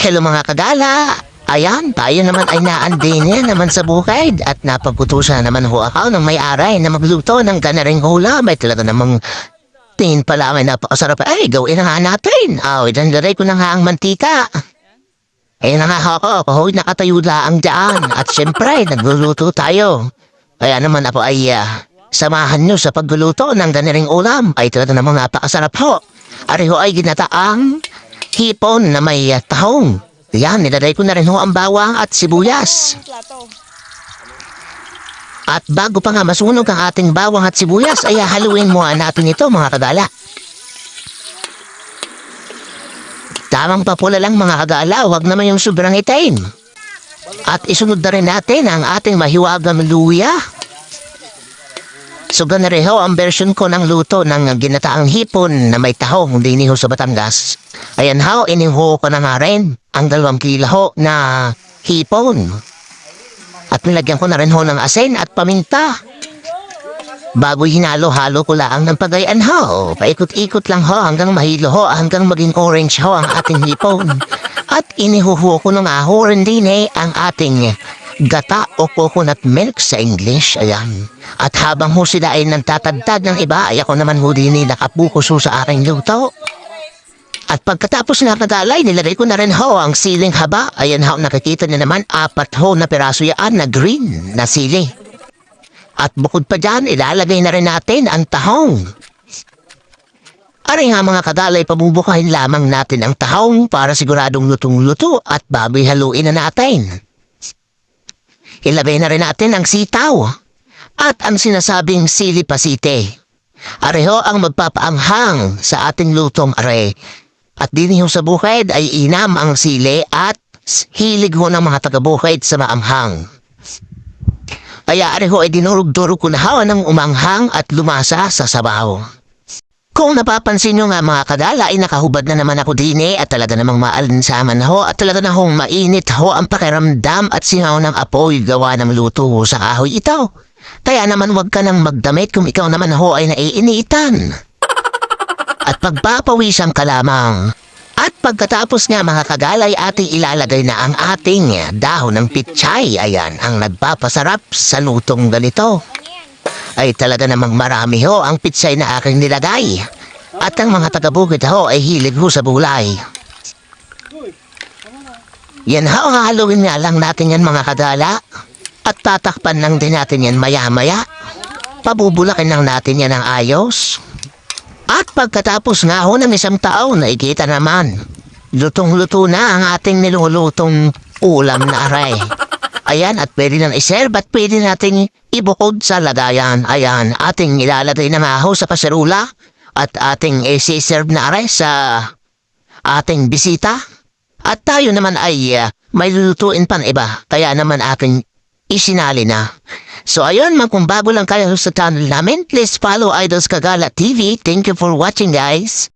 Hello mga kagala! Ayan, tayo naman ay naandin naman sa bukid at napagutusan naman ho ako ng may-ari na magluto ng ganaring hula. May talaga namang tingin pala may napakasarap. Ay, gawin na nga natin. Idandaray ko na nga ang mantika. Ayun na nga ako, pahoy nakatayo lang dyan. At syempre, nagluluto tayo. Kaya naman ako ay samahan nyo sa pagluluto ng ganaring ulam. Ay talaga namang napakasarap ho. Ariho ay ginataang hipon na may tahong. Yan, nilagay ko na rin ho ang bawang at sibuyas. At bago pa nga masunog ang ating bawang at sibuyas, ay haluin mo natin ito mga kagala. Tamang papula lang mga kagala, huwag naman yung sobrang itim. At isunod na rin natin ang ating mahiwagang luya. So ganun rin ho ang version ko ng luto ng ginataang hipon na may tahong din ho sa Batangas. Ayan ho, iniho ko na nga rin ang 2 kilo ho na hipon. At nilagyan ko na rin ho ng asin at paminta. Bago hinalo-halo ko lang ng pagayan ho. Paikot-ikot lang ho hanggang mahilo ho, hanggang maging orange ho ang ating hipon. At inihuho ko na nga ho rin din ang ating gata o coconut milk sa English, ayan. At habang ho sila ay nagtatagtad ng iba, ay ako naman ho din nakapukus ho sa aking luto. At pagkatapos na nagalay, nilagay ko na rin ho ang siling haba. Ayan ho, nakikita niyo naman, 4 ho na piraso yan na green na sili. At bukod pa dyan, ilalagay na rin natin ang tahong. Aring nga mga kadalay, pabubukahin lamang natin ang tahong para siguradong lutong-luto at baboy haluin na natin. Ilagay na rin natin ang sitaw at ang sinasabing sili pasite. Areho ang magpapaanghang sa ating lutong are. At dinihong sa bukid ay inam ang sili at hilig ho ng mga taga-bukid sa maanghang. Kaya areho ay dinurog-durog ko na hawa ng umanghang at lumasa sa sabaw. Kung napapansin nyo nga mga kadala ay nakahubad na naman ako din at talaga namang maalinsaman ho at talaga na hong mainit ho ang pakiramdam at singaw ng apoy gawa ng luto ho sa kahoy ito. Kaya naman huwag ka nang magdamit kung ikaw naman ho ay naiinitan. At pagpapawisan ka lamang. At pagkatapos nga mga kagalay ating ilalagay na ang ating dahon ng pichay. Ayan ang nagpapasarap sa lutong ganito. Ay talaga namang marami ho ang pitsay na aking nilagay. At ang mga taga-bukid ho ay hilig ho sa bulay. Yan ho, haluin nga lang natin yan mga kadala. At tatakpan lang din natin yan maya-maya. Pabubulakin lang natin yan ng ayos. At pagkatapos nga ho ng 1 taon, nakikita naman. Lutong-luto na ang ating nilulutong ulam na aray. Ayan, at pwede nang iserve at pwede nating ibukod sa lagayan. Ayan, ating ilalagay na nga ho sa kaserula at ating isi-serve na aray sa ating bisita. At tayo naman ay may lulutuin pan iba, kaya naman aking isinali na. So ayun, kung bago lang kayo sa channel namin, please follow Idols Kagala TV. Thank you for watching guys.